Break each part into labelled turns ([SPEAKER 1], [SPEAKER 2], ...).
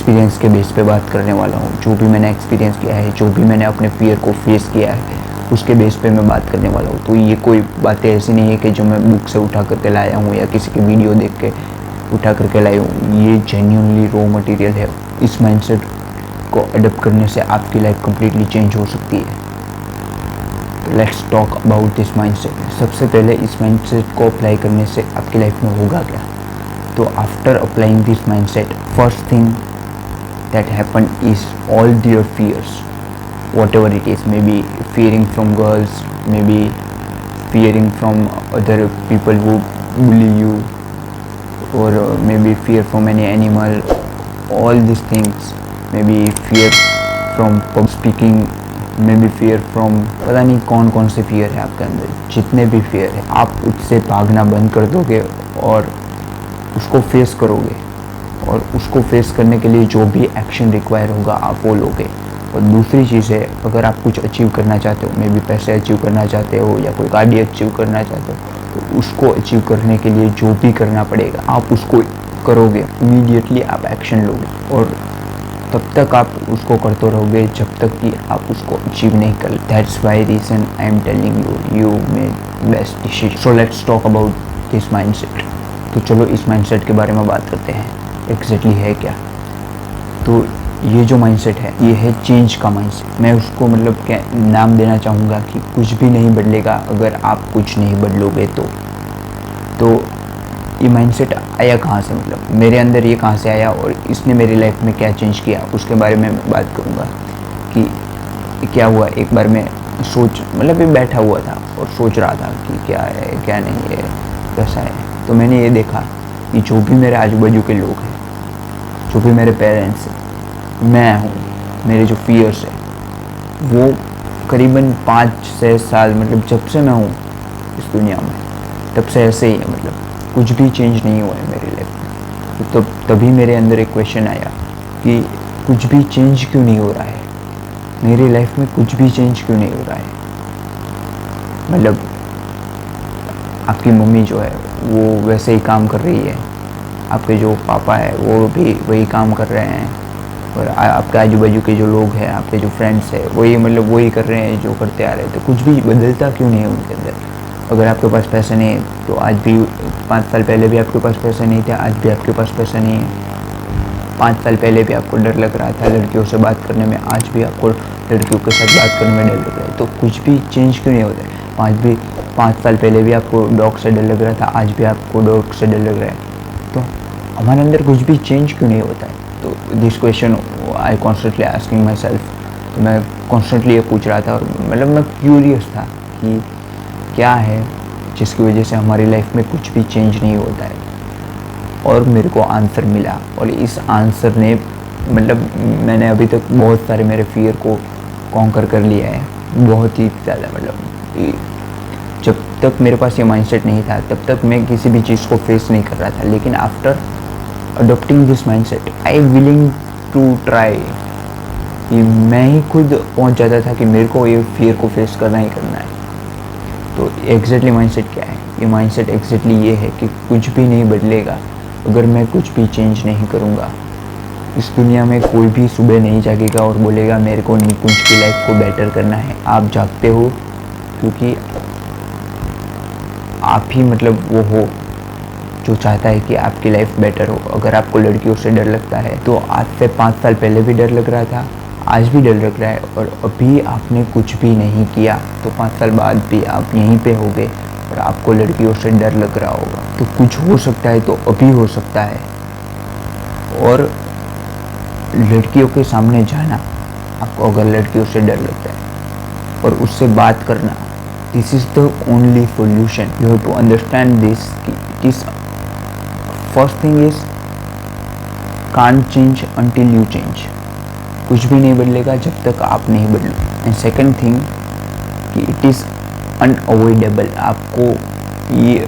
[SPEAKER 1] Experience के base पे बात करने वाला हूँ। जो भी मैंने एक्सपीरियंस किया है, जो भी मैंने अपने फियर को फेस किया है, उसके बेस पे मैं बात करने वाला हूँ। तो ये कोई बातें ऐसी नहीं है कि जो मैं बुक से उठा करके लाया हूँ या किसी की वीडियो देख के उठा करके लाया हूँ। ये जेन्युइनली रॉ मटेरियल है। इस माइंडसेट को अडॉप्ट करने से आपकी लाइफ कम्प्लीटली चेंज हो सकती है। तो let's talk about this mindset. सबसे पहले इस माइंडसेट को अप्लाई करने से आपकी लाइफ में होगा क्या। तो after applying this mindset, first thing that happen is all their fears, whatever it is, maybe fearing from girls, maybe fearing from other people who bully you, or maybe fear from any animal, all these things, maybe fear from public speaking, maybe fear from पता नहीं कौन कौन से fear है आपके अंदर। जितने भी fear है आप उससे भागना बंद कर दोगे और उसको फेस करोगे, और उसको फेस करने के लिए जो भी एक्शन रिक्वायर होगा आप वो लोगे। और दूसरी चीज़ है, अगर आप कुछ अचीव करना चाहते हो, मे बी पैसे अचीव करना चाहते हो या कोई गाड़ी अचीव करना चाहते हो, तो उसको अचीव करने के लिए जो भी करना पड़ेगा आप उसको करोगे। इमीडिएटली आप एक्शन लोगे और तब तक आप उसको करते रहोगे जब तक कि आप उसको अचीव नहीं कर। That's why reason I am telling you make best decision. So let's talk about this mindset. तो चलो इस माइंडसेट के बारे में बात करते हैं। एग्जैक्टली है क्या। तो ये जो माइंडसेट है ये है चेंज का माइंडसेट। मैं उसको मतलब क्या नाम देना चाहूँगा कि कुछ भी नहीं बदलेगा अगर आप कुछ नहीं बदलोगे। तो ये माइंडसेट आया कहाँ से, मतलब मेरे अंदर ये कहाँ से आया और इसने मेरी लाइफ में क्या चेंज किया, उसके बारे में मैं बात करूँगा कि क्या हुआ। एक बार मैं मतलब ये बैठा हुआ था और सोच रहा था कि क्या है क्या नहीं है कैसा है। तो मैंने ये देखा कि जो भी मेरे आजू बाजू के लोग हैं, जो भी मेरे पेरेंट्स हैं, मैं हूँ, मेरे जो फियर्स है वो करीबन 5-6 साल, मतलब जब से मैं हूँ इस दुनिया में तब से ऐसे ही है। मतलब कुछ भी चेंज नहीं हुआ है मेरी लाइफ में। तो तभी मेरे अंदर एक क्वेश्चन आया कि कुछ भी चेंज क्यों नहीं हो रहा है मेरी लाइफ में, कुछ भी चेंज क्यों नहीं हो रहा है। मतलब आपकी मम्मी जो है वो वैसे ही काम कर रही है, आपके जो पापा है वो भी वही काम कर रहे हैं, और आपके आजू बाजू के जो लोग हैं, आपके जो फ्रेंड्स हैं वही मतलब वही कर रहे हैं जो करते आ रहे हैं। तो कुछ भी बदलता क्यों नहीं है उनके अंदर। अगर आपके पास पैसा नहीं है तो आज भी 5 साल पहले भी आपके पास पैसा नहीं था, आज भी आपके पास पैसा नहीं है। 5 साल पहले भी आपको डर लग रहा था लड़कियों से बात करने में, आज भी आपको लड़कियों के साथ बात करने में डर लग रहा है। तो कुछ भी चेंज क्यों नहीं होता है। 5 साल पहले भी आपको डॉग से डर लग रहा था, आज भी आपको डॉग से डर लग रहा है। तो हमारे अंदर कुछ भी चेंज क्यों नहीं होता है। तो this question I constantly asking my self. तो मैं कॉन्स्टेंटली ये पूछ रहा था और मतलब मैं क्यूरियस था कि क्या है जिसकी वजह से हमारी लाइफ में कुछ भी चेंज नहीं होता है। और मेरे को आंसर मिला, और इस आंसर ने मतलब मैंने अभी तक बहुत सारे मेरे फियर को कॉन्कर कर लिया है, बहुत ही ज़्यादा। मतलब जब तक मेरे पास ये माइंडसेट नहीं था तब तक मैं किसी भी चीज़ को फेस नहीं कर रहा था, लेकिन after adopting this mindset I willing to try कि मैं ही खुद पहुंच जाता था कि मेरे को ये फियर को फेस करना ही करना है। तो एग्जैक्टली माइंडसेट क्या है, ये माइंडसेट एग्जैक्टली ये है कि कुछ भी नहीं बदलेगा अगर मैं कुछ भी चेंज नहीं करूँगा। इस दुनिया में कोई भी सुबह नहीं जागेगा और बोलेगा मेरे को निकुंज की लाइफ को बेटर करना है। आप जागते हो क्योंकि आप ही मतलब वो हो जो चाहता है कि आपकी लाइफ बेटर हो। अगर आपको लड़कियों से डर लगता है तो आज से 5 साल पहले भी डर लग रहा था, आज भी डर लग रहा है, और अभी आपने कुछ भी नहीं किया तो 5 साल बाद भी आप यहीं पे होगे और आपको लड़कियों से डर लग रहा होगा। तो कुछ हो सकता है तो अभी हो सकता है। और लड़कियों के सामने जाना, आपको अगर लड़कियों से डर लगता है, और उससे बात करना, this is the only solution. You have to understand this कि it is first thing is can't change until you change. कुछ भी नहीं बदलेगा जब तक आप नहीं बदलो। एंड सेकंड थिंग कि इट इज़ अनअवॉइडेबल। आपको ये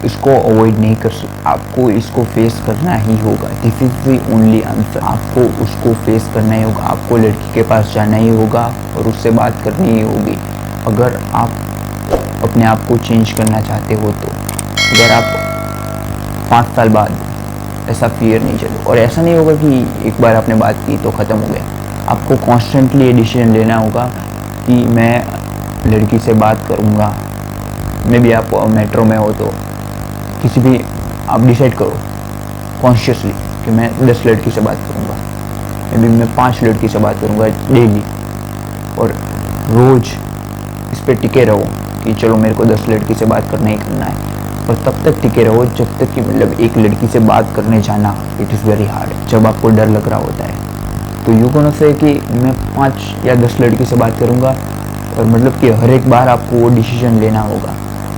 [SPEAKER 1] इसको अवॉइड नहीं कर सकते, आपको इसको फेस करना ही होगा। This is the only answer. आपको उसको फेस करना ही होगा, आपको लड़की के पास जाना ही होगा और उससे बात करनी ही होगी। अगर आप अपने आप को चेंज करना चाहते हो तो अगर आप 5 साल बाद ऐसा फियर नहीं चले। और ऐसा नहीं होगा कि एक बार आपने बात की तो ख़त्म हो गया। आपको कॉन्स्टेंटली ये डिसीजन लेना होगा कि मैं लड़की से बात करूँगा। मे भी आप मेट्रो में हो तो किसी भी आप डिसाइड करो कॉन्शियसली कि मैं 10 लड़की से बात करूँगा, मे भी मैं 5 लड़की से बात करूँगा डेली। और रोज़ इस पर टिके रहो कि चलो मेरे को 10 लड़की से बात करना ही करना है। और तब तक टिके रहो जब तक कि मतलब एक लड़की से बात करने जाना इट इज़ वेरी हार्ड। जब आपको डर लग रहा होता है तो यू कैन से कि मैं 5 या 10 लड़की से बात करूँगा। और मतलब कि हर एक बार आपको वो डिसीजन लेना होगा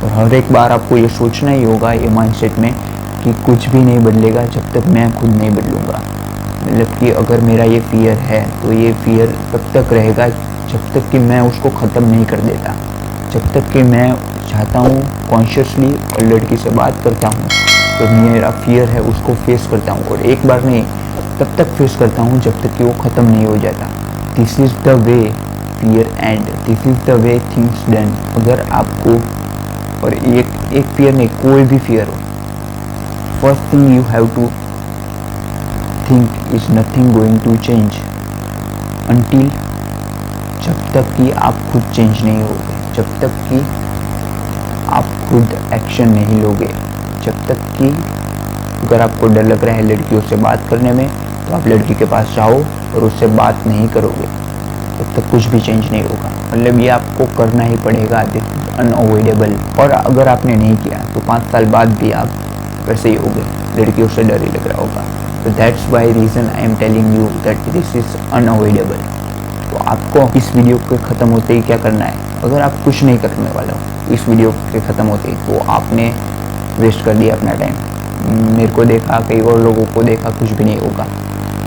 [SPEAKER 1] और हर एक बार आपको ये सोचना ही होगा ये माइंडसेट में कि कुछ भी नहीं बदलेगा जब तक मैं खुद नहीं बदलूँगा। मतलब कि अगर मेरा ये फियर है तो ये फियर तब तक रहेगा जब तक कि मैं उसको ख़त्म नहीं कर देता, जब तक कि मैं चाहता हूँ कॉन्शियसली और लड़की से बात करता हूँ तो मेरा फियर है उसको फेस करता हूँ। और एक बार नहीं तब तक फेस करता हूँ जब तक कि वो ख़त्म नहीं हो जाता। This is the way fear and, this is the way things done. अगर आपको और एक फियर नहीं कोई भी फियर हो, first thing you have to think is nothing going to change until, जब तक कि आप खुद चेंज नहीं होगे, जब तक कि आप खुद एक्शन नहीं लोगे, जब तक कि अगर आपको डर लग रहा है लड़कियों से बात करने में तो आप लड़की के पास जाओ और उससे बात नहीं करोगे, तब तक कुछ भी चेंज नहीं होगा। मतलब ये आपको करना ही पड़ेगा, अनअवॉइडेबल। और अगर आपने नहीं किया तो 5 साल बाद भी आप वैसे ही होगे, लड़कियों से डर ही लग रहा होगा। तो that's why reason I am telling you that this is unavoidable. तो आपको इस वीडियो के ख़त्म होते ही क्या करना है, अगर आप कुछ नहीं करने वाले हो इस वीडियो के ख़त्म होते ही तो आपने वेस्ट कर दिया अपना टाइम। मेरे को देखा, कई और लोगों को देखा, कुछ भी नहीं होगा।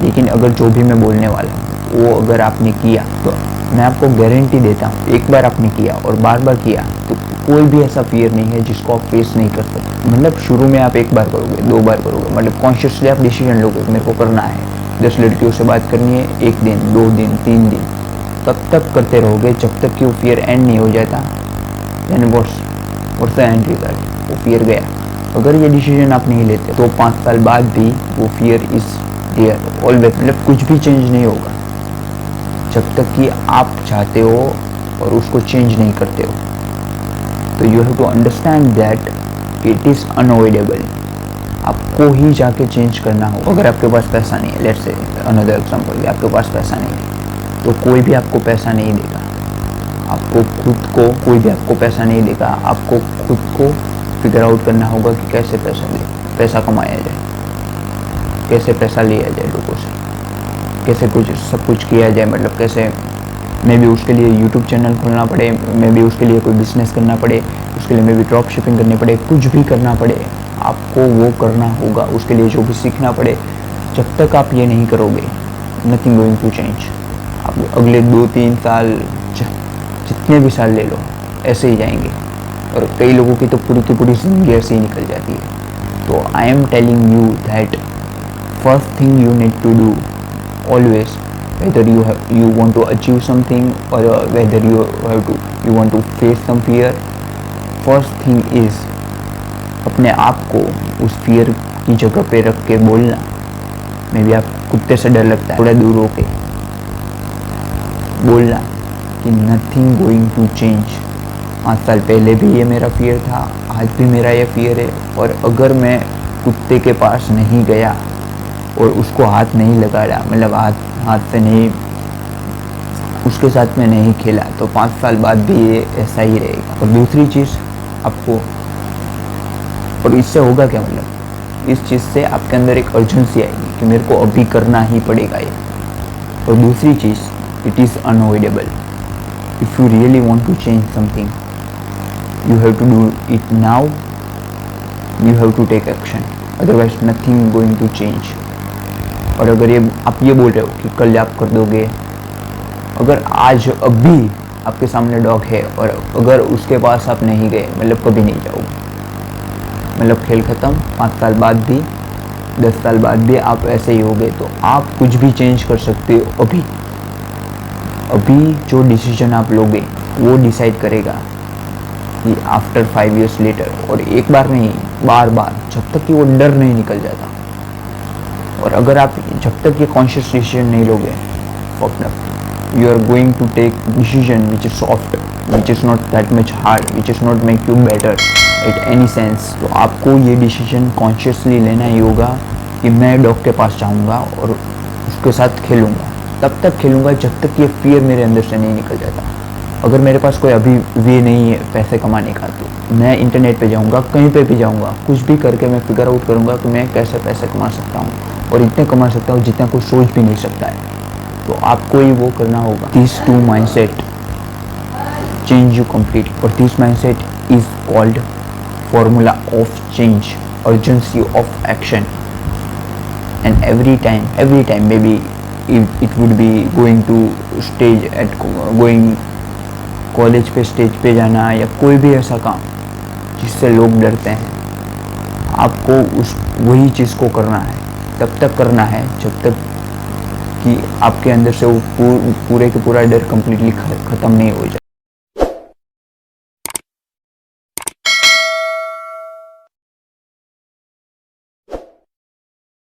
[SPEAKER 1] लेकिन अगर जो भी मैं बोलने वाला हूँ वो अगर आपने किया तो मैं आपको गारंटी देता हूँ, एक बार आपने किया और बार बार किया तो कोई भी ऐसा फियर नहीं है जिसको आप फेस नहीं कर सकते। मतलब शुरू में आप एक बार करोगे, 2 बार करोगे, मतलब कॉन्शियसली आप डिसीजन लोगे मेरे को करना है 10 लड़कियों से बात करनी है, 1 दिन 2 दिन 3 दिन, तब तक करते रहोगे जब तक कि वो फियर एंड नहीं हो जाता। Then what's the end result, वो फियर गया। अगर ये डिसीजन आप नहीं लेते तो 5 साल बाद भी वो फियर इज देयर ऑलवेज। मतलब कुछ भी चेंज नहीं होगा जब तक कि आप चाहते हो और उसको चेंज नहीं करते हो। तो you have to understand that it is unavoidable. आपको ही जाके चेंज करना हो। अगर आपके पास पैसा नहीं है, लेट्स से अनदर एग्जांपल, आपके पास पैसा नहीं है तो कोई भी आपको पैसा नहीं देगा। आपको खुद को कोई भी आपको पैसा नहीं देगा। आपको खुद को फिगर आउट करना होगा कि कैसे पैसा कमाया जाए, कैसे पैसा लिया जाए लोगों से, कैसे कुछ सब कुछ किया जाए। मतलब कैसे मे भी उसके लिए यूट्यूब चैनल खोलना पड़े, मे भी उसके लिए कोई बिजनेस करना पड़े, उसके लिए मे भी ड्रॉप शिपिंग करनी पड़े, कुछ भी करना पड़े आपको वो करना होगा। उसके लिए जो भी सीखना पड़े, जब तक आप ये नहीं करोगे नथिंग गोइंग टू चेंज। आप अगले 2-3 साल जितने भी साल ले लो ऐसे ही जाएंगे। और कई लोगों की तो पूरी की पूरी जिंदगी ऐसे ही निकल जाती है। तो I am telling you that first thing you need to do always, whether you want to achieve something or whether you want to face some fear, first thing is अपने आप को उस फियर की जगह पे रख के बोलना। मे बी आप कुत्ते से डर लगता है, थोड़ा दूर होके बोलना कि नथिंग गोइंग टू चेंज। 5 साल पहले भी ये मेरा फियर था, आज भी मेरा ये फियर है। और अगर मैं कुत्ते के पास नहीं गया और उसको हाथ नहीं लगाया, मतलब हाथ से नहीं उसके साथ में नहीं खेला, तो 5 साल बाद भी ये ऐसा ही रहेगा। और दूसरी चीज़ आपको, और इससे होगा क्या, मतलब इस चीज़ से आपके अंदर एक अर्जेंसी आएगी कि मेरे को अभी करना ही पड़ेगा ये। और दूसरी चीज़, it is unavoidable. If you really want to change something you have to do it now, you have to take action, otherwise nothing going to change. और अगर ये आप ये बोल रहे हो कि कल आप कर दोगे, अगर आज अभी आपके सामने डॉग है और अगर उसके पास आप नहीं गए, मतलब कभी नहीं जाओगे, मतलब खेल ख़त्म। 5 साल बाद भी, 10 साल बाद भी आप ऐसे ही होगे। तो आप कुछ भी चेंज कर सकते हो अभी। अभी जो डिसीजन आप लोगे वो डिसाइड करेगा कि आफ्टर 5 years लेटर। और एक बार नहीं, बार बार, जब तक कि वो डर नहीं निकल जाता, और अगर आप जब तक ये कॉन्शियस डिसीजन नहीं लोगे अपना, you are going to take decision which is soft, which is not that much hard, which is not make you better at any sense. तो आपको ये डिसीजन कॉन्शियसली लेना ही होगा कि मैं डॉग के पास जाऊँगा और उसके साथ खेलूँगा। तब तक खेलूँगा जब तक ये फियर मेरे अंदर से नहीं निकल जाता। अगर मेरे पास कोई अभी वे नहीं है पैसे कमाने का, तो मैं इंटरनेट पे जाऊँगा, कहीं पे भी जाऊँगा, कुछ भी करके मैं फिगर आउट करूँगा कि मैं कैसे पैसे कमा सकता हूँ, और इतने कमा सकता हूँ जितना कोई सोच भी नहीं सकता है। तो आपको ही वो करना होगा। This two mindset change you complete, और this mindset is called formula of change, urgency of action. And every time maybe it would be going to stage at going college पे स्टेज पे जाना, या कोई भी ऐसा काम जिससे लोग डरते हैं, आपको उस वही चीज़ को करना है। तब तक करना है जब तक कि आपके अंदर से वो पूरे का पूरा डर कम्प्लीटली ख़त्म नहीं हो जाए।